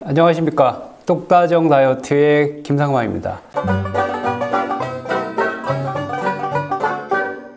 안녕하십니까. 똑다정 다이어트의 김상만입니다.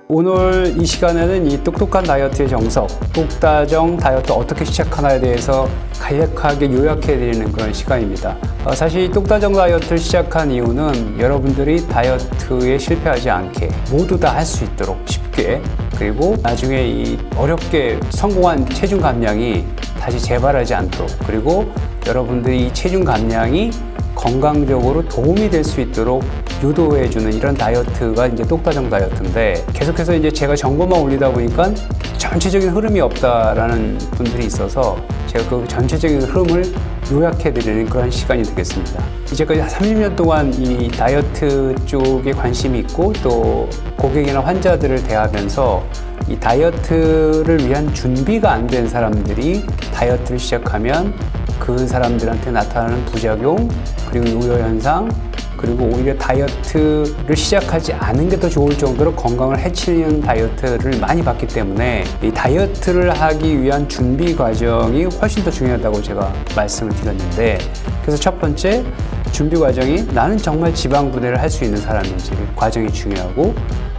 오늘 이 시간에는 이 똑똑한 다이어트의 정석, 똑다정 다이어트 어떻게 시작하나에 대해서 간략하게 요약해드리는 그런 시간입니다. 사실 똑다정 다이어트를 시작한 이유는 여러분들이 다이어트에 실패하지 않게 모두 다 할 수 있도록 쉽게, 그리고 나중에 이 어렵게 성공한 체중 감량이 다시 재발하지 않도록, 그리고 여러분들이 이 체중 감량이 건강적으로 도움이 될 수 있도록 유도해주는 이런 다이어트가 이제 똑다정 다이어트인데, 계속해서 이제 제가 정보만 올리다 보니까 전체적인 흐름이 없다라는 분들이 있어서 제가 그 전체적인 흐름을 요약해드리는 그런 시간이 되겠습니다. 이제까지 30년 동안 이 다이어트 쪽에 관심이 있고 또 고객이나 환자들을 대하면서 이 다이어트를 위한 준비가 안 된 사람들이 다이어트를 시작하면 그 사람들한테 나타나는 부작용, 그리고 요요현상, 그리고 오히려 다이어트를 시작하지 않은 게 더 좋을 정도로 건강을 해치는 다이어트를 많이 봤기 때문에 이 다이어트를 하기 위한 준비 과정이 훨씬 더 중요하다고 제가 말씀을 드렸는데, 그래서 첫 번째 준비 과정이 나는 정말 지방 분해를 할 수 있는 사람인지 과정이 중요하고,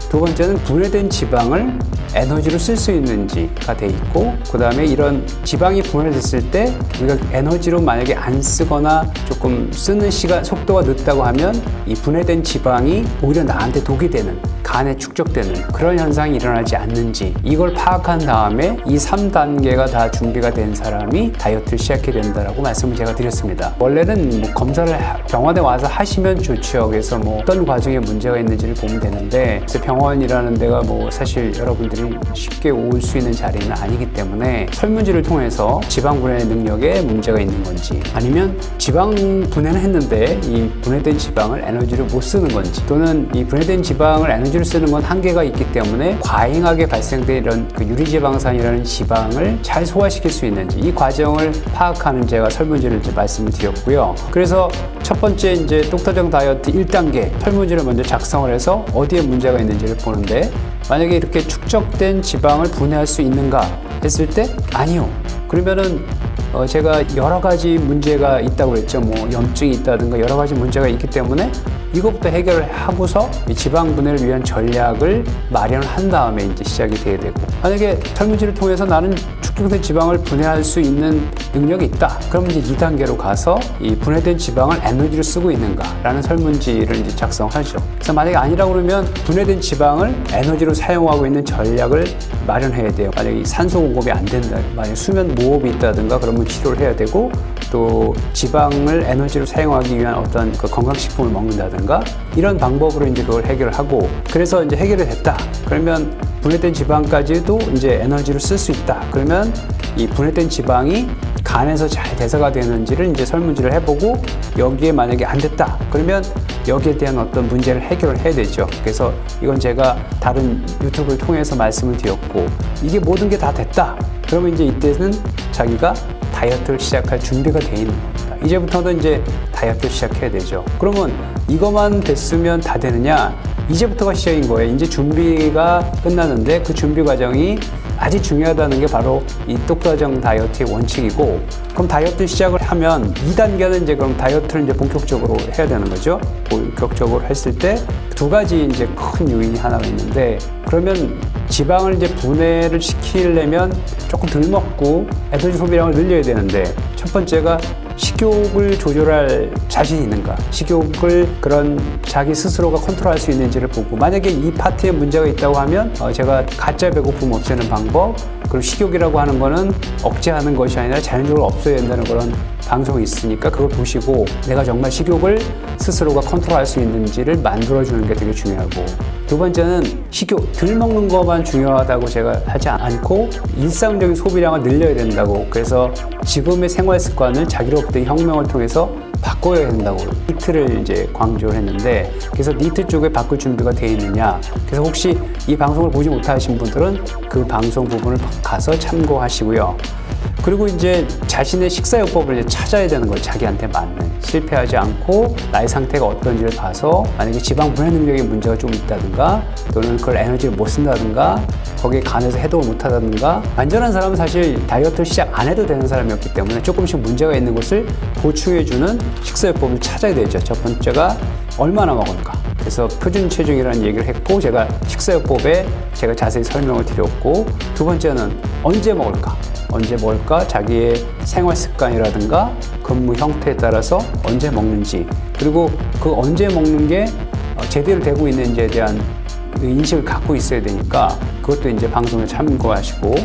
두 번째는 분해된 지방을 에너지로 쓸 수 있는지가 돼 있고, 그 다음에 이런 지방이 분해됐을 때 우리가 에너지로 만약에 안 쓰거나 조금 쓰는 시간 속도가 늦다고 하면 이 분해된 지방이 오히려 나한테 독이 되는, 간에 축적되는 그런 현상이 일어나지 않는지, 이걸 파악한 다음에 이 3단계가 다 준비가 된 사람이 다이어트를 시작해야 된다라고 말씀을 제가 드렸습니다. 원래는 뭐 검사를 병원에 와서 하시면 좋죠. 그래서 뭐 어떤 과정에 문제가 있는지를 보면 되는데, 그래서 병원이라는 데가 뭐 사실 여러분들이 쉽게 올 수 있는 자리는 아니기 때문에 설문지를 통해서 지방 분해 능력에 문제가 있는 건지, 아니면 지방 분해는 했는데 이 분해된 지방을 에너지로 못 쓰는 건지, 또는 이 분해된 지방을 에너지로 쓰는 건 한계가 있기 때문에 과잉하게 발생된 이런 그 유리지방산이라는 지방을 잘 소화시킬 수 있는지, 이 과정을 파악하는 제가 설문지를 이제 말씀을 드렸고요. 그래서 첫 번째 이제 똑다정 다이어트 1단계 설문지를 먼저 작성을 해서 어디에 문제가 있는지를 보는데, 만약에 이렇게 축적된 지방을 분해할 수 있는가 했을 때 아니요. 그러면은 제가 여러 가지 문제가 있다고 그랬죠. 뭐 염증이 있다든가 여러 가지 문제가 있기 때문에 이것부터 해결을 하고서 이 지방 분해를 위한 전략을 마련을 한 다음에 이제 시작이 돼야 되고, 만약에 설문지를 통해서 나는 축적된 지방을 분해할 수 있는 능력이 있다. 그러면 이제 2단계로 가서 이 분해된 지방을 에너지로 쓰고 있는가라는 설문지를 이제 작성하죠. 그래서 만약에 아니라고 그러면 분해된 지방을 에너지로 사용하고 있는 전략을 마련해야 돼요. 만약에 산소 공급이 안 된다, 만약에 수면 무호흡이 있다든가 그러면 치료를 해야 되고, 또 지방을 에너지로 사용하기 위한 어떤 그 건강식품을 먹는다든가 이런 방법으로 이제 그걸 해결을 하고, 그래서 이제 해결이 됐다. 그러면 분해된 지방까지도 이제 에너지로 쓸 수 있다. 그러면 이 분해된 지방이 간에서 잘 대사가 되는지를 이제 설문지를 해보고, 여기에 만약에 안 됐다. 그러면 여기에 대한 어떤 문제를 해결을 해야 되죠. 그래서 이건 제가 다른 유튜브를 통해서 말씀을 드렸고, 이게 모든 게 다 됐다. 그러면 이제 이때는 자기가 다이어트를 시작할 준비가 돼 있는 겁니다. 이제부터는 이제 다이어트를 시작해야 되죠. 그러면 이것만 됐으면 다 되느냐? 이제부터가 시작인 거예요. 이제 준비가 끝났는데 그 준비 과정이 아주 중요하다는 게 바로 이 똑다정 다이어트의 원칙이고, 그럼 다이어트 시작을 하면 2단계는 이제 그럼 다이어트를 이제 본격적으로 해야 되는 거죠. 본격적으로 했을 때 두 가지 이제 큰 요인이 하나가 있는데, 그러면 지방을 이제 분해를 시키려면 조금 덜 먹고 에너지 소비량을 늘려야 되는데, 첫 번째가 식욕을 조절할 자신이 있는가, 식욕을 그런 자기 스스로가 컨트롤할 수 있는지를 보고, 만약에 이 파트에 문제가 있다고 하면 제가 가짜 배고픔 없애는 방법, 그리고 식욕이라고 하는 거는 억제하는 것이 아니라 자연적으로 없어야 된다는 그런 방송이 있으니까 그걸 보시고 내가 정말 식욕을 스스로가 컨트롤할 수 있는지를 만들어주는 게 되게 중요하고, 두 번째는 식욕, 덜 먹는 것만 중요하다고 제가 하지 않고 일상적인 소비량을 늘려야 된다고, 그래서 지금의 생활 습관을 자기로부터의 혁명을 통해서 바꿔야 된다고 니트를 이제 강조를 했는데, 그래서 니트 쪽에 바꿀 준비가 되어 있느냐, 그래서 혹시 이 방송을 보지 못하신 분들은 그 방송 부분을 가서 참고하시고요. 그리고 이제 자신의 식사요법을 이제 찾아야 되는 거예요. 자기한테 맞는. 실패하지 않고 나의 상태가 어떤지를 봐서 만약에 지방 분해 능력에 문제가 좀 있다든가 또는 그걸 에너지를 못 쓴다든가 거기에 간에서 해독을 못 하다든가 안전한 사람은 사실 다이어트를 시작 안 해도 되는 사람이었기 때문에 조금씩 문제가 있는 것을 보충해주는 식사요법을 찾아야 되죠. 첫 번째가 얼마나 먹을까? 그래서 표준 체중이라는 얘기를 했고 제가 식사요법에 제가 자세히 설명을 드렸고 두 번째는 언제 먹을까? 언제 먹을까? 자기의 생활 습관이라든가 근무 형태에 따라서 언제 먹는지 그리고 그 언제 먹는 게 제대로 되고 있는지에 대한 인식을 갖고 있어야 되니까 그것도 이제 방송에 참고하시고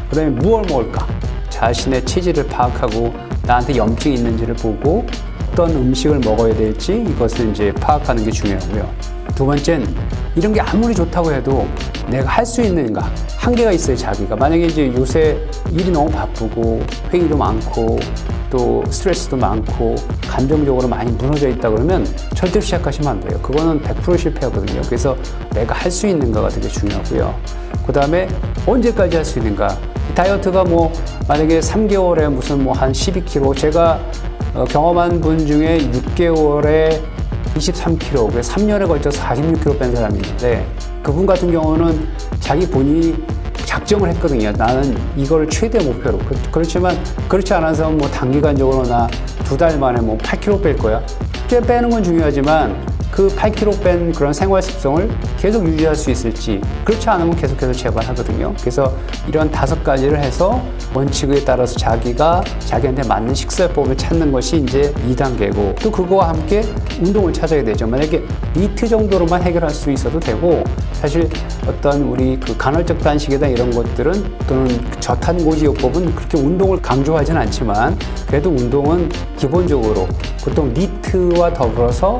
그 다음에 무엇을 먹을까? 자신의 체질을 파악하고 나한테 염증이 있는지를 보고 어떤 음식을 먹어야 될지 이것을 이제 파악하는 게 중요하고요. 두 번째는 이런 게 아무리 좋다고 해도 내가 할 수 있는가 한계가 있어요. 자기가 만약에 이제 요새 일이 너무 바쁘고 회의도 많고 또 스트레스도 많고 감정적으로 많이 무너져 있다 그러면 절대로 시작하시면 안 돼요. 그거는 100% 실패하거든요. 그래서 내가 할 수 있는가가 되게 중요하고요. 그 다음에 언제까지 할 수 있는가. 다이어트가 뭐 만약에 3개월에 무슨 뭐 한 12kg 제가 경험한 분 중에 6개월에 23kg, 그래서 3년에 걸쳐서 46kg 뺀 사람이 있는데 그분 같은 경우는 자기 본인이 작정을 했거든요. 나는 이걸 최대 목표로. 그렇지만 그렇지 않아서 뭐 단기간적으로 나 2달 만에 뭐 8kg 뺄 거야. 꽤 빼는 건 중요하지만 그 8kg 뺀 그런 생활 습성을 계속 유지할 수 있을지 그렇지 않으면 계속해서 재발하거든요. 그래서 이런 5가지를 해서 원칙에 따라서 자기가 자기한테 맞는 식사요법을 찾는 것이 이제 2단계고 또 그거와 함께 운동을 찾아야 되죠. 만약에 니트 정도로만 해결할 수 있어도 되고 사실 어떤 우리 그 간헐적 단식이다 이런 것들은 또는 저탄고지요법은 그렇게 운동을 강조하진 않지만 그래도 운동은 기본적으로 보통 니트와 더불어서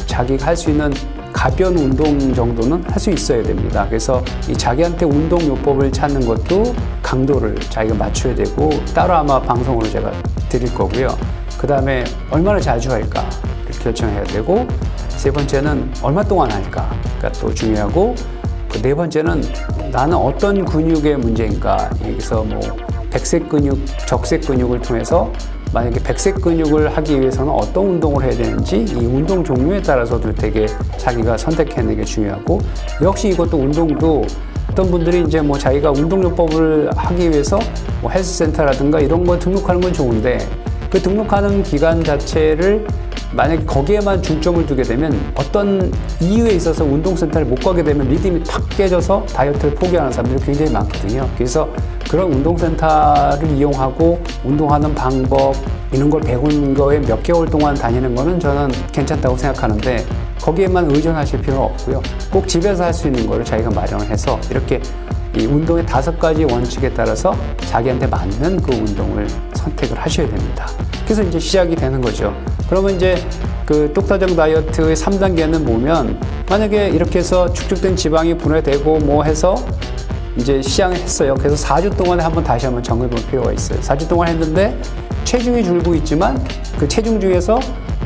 자기가 할 수 있는 가벼운 운동 정도는 할 수 있어야 됩니다. 그래서 이 자기한테 운동 요법을 찾는 것도 강도를 자기가 맞춰야 되고 따로 아마 방송으로 제가 드릴 거고요. 그 다음에 얼마나 자주 할까 결정해야 되고 세 번째는 얼마 동안 할까가 또 중요하고 그 네 번째는 나는 어떤 근육의 문제인가. 여기서 뭐 백색 근육, 적색 근육을 통해서 만약에 백색 근육을 하기 위해서는 어떤 운동을 해야 되는지 이 운동 종류에 따라서도 되게 자기가 선택해내는 게 중요하고 역시 이것도 운동도 어떤 분들이 이제 뭐 자기가 운동요법을 하기 위해서 뭐 헬스센터라든가 이런 거 등록하는 건 좋은데 그 등록하는 기간 자체를 만약에 거기에만 중점을 두게 되면 어떤 이유에 있어서 운동센터를 못 가게 되면 리듬이 탁 깨져서 다이어트를 포기하는 사람들이 굉장히 많거든요. 그래서 그런 운동센터를 이용하고 운동하는 방법 이런 걸 배운 거에 몇 개월 동안 다니는 거는 저는 괜찮다고 생각하는데 거기에만 의존하실 필요는 없고요. 꼭 집에서 할 수 있는 거를 자기가 마련을 해서 이렇게 이 운동의 5가지 원칙에 따라서 자기한테 맞는 그 운동을 선택을 하셔야 됩니다. 그래서 이제 시작이 되는 거죠. 그러면 이제 그 똑타정 다이어트의 3단계는 보면 만약에 이렇게 해서 축적된 지방이 분해되고 뭐 해서 이제 시작을 했어요. 그래서 4주 동안에 다시 한번 점검해 볼 필요가 있어요. 4주 동안 했는데 체중이 줄고 있지만 그 체중 중에서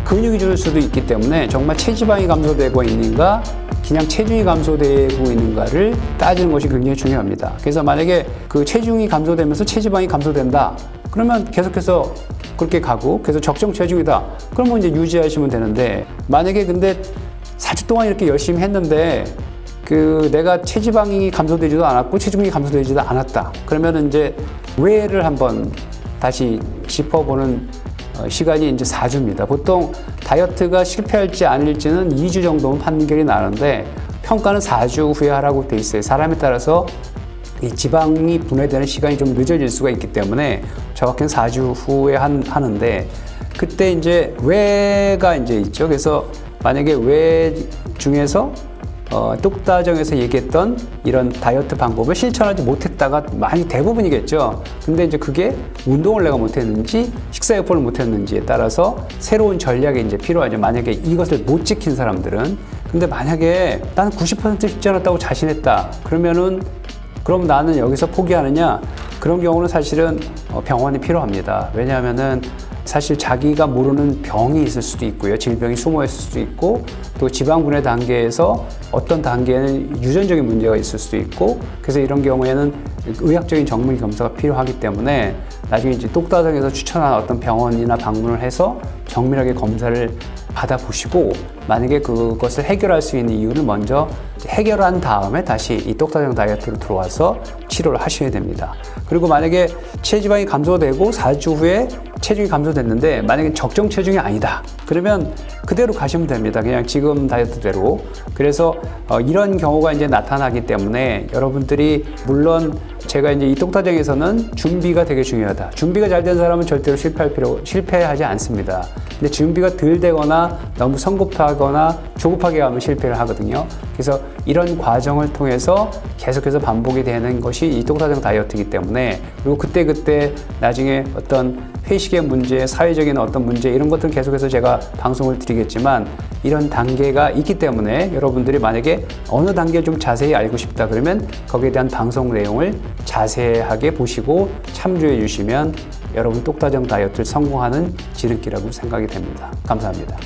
근육이 줄 수도 있기 때문에 정말 체지방이 감소되고 있는가 그냥 체중이 감소되고 있는가를 따지는 것이 굉장히 중요합니다. 그래서 만약에 그 체중이 감소되면서 체지방이 감소된다. 그러면 계속해서 그렇게 가고 그래서 적정 체중이다. 그러면 이제 유지하시면 되는데 만약에 근데 4주 동안 이렇게 열심히 했는데 그 내가 체지방이 감소되지도 않았고 체중이 감소되지도 않았다. 그러면 이제 왜를 한번 다시 짚어보는 시간이 이제 4주입니다. 보통 다이어트가 실패할지 아닐지는 2주 정도면 판결이 나는데 평가는 4주 후에 하라고 돼 있어요. 사람에 따라서 이 지방이 분해되는 시간이 좀 늦어질 수가 있기 때문에 정확히는 4주 후에 하는데 그때 이제 왜가 이제 있죠. 그래서 만약에 왜 중에서 똑다정에서 얘기했던 이런 다이어트 방법을 실천하지 못했다가 많이 대부분이겠죠. 근데 이제 그게 운동을 내가 못했는지 식사요법을 못했는지에 따라서 새로운 전략이 이제 필요하죠. 만약에 이것을 못 지킨 사람들은. 근데 만약에 나는 90% 쉽지 않았다고 자신했다. 그럼 나는 여기서 포기하느냐? 그런 경우는 사실은 병원이 필요합니다. 왜냐하면은 사실 자기가 모르는 병이 있을 수도 있고요. 질병이 숨어 있을 수도 있고 또 지방분해 단계에서 어떤 단계에는 유전적인 문제가 있을 수도 있고 그래서 이런 경우에는 의학적인 정밀 검사가 필요하기 때문에 나중에 이제 똑다정에서 추천한 어떤 병원이나 방문을 해서 정밀하게 검사를 받아보시고 만약에 그것을 해결할 수 있는 이유를 먼저 해결한 다음에 다시 이 똑다정 다이어트로 들어와서 치료를 하셔야 됩니다. 그리고 만약에 체지방이 감소되고 4주 후에 체중이 감소됐는데 만약에 적정 체중이 아니다. 그러면 그대로 가시면 됩니다. 그냥 지금 다이어트대로. 그래서 이런 경우가 이제 나타나기 때문에 여러분들이 물론 제가 이제 이 똑다정에서는 준비가 되게 중요하다. 준비가 잘 된 사람은 절대로 실패하지 않습니다. 근데 준비가 덜 되거나 너무 성급하거나 조급하게 가면 실패를 하거든요. 그래서 이런 과정을 통해서 계속해서 반복이 되는 것이 이 똑다정 다이어트이기 때문에 그리고 그때 나중에 어떤 회식의 문제, 사회적인 어떤 문제 이런 것들은 계속해서 제가 방송을 드리겠지만 이런 단계가 있기 때문에 여러분들이 만약에 어느 단계 좀 자세히 알고 싶다 그러면 거기에 대한 방송 내용을 자세하게 보시고 참조해 주시면 여러분 똑다정 다이어트를 성공하는 지름길이라고 생각이 됩니다. 감사합니다.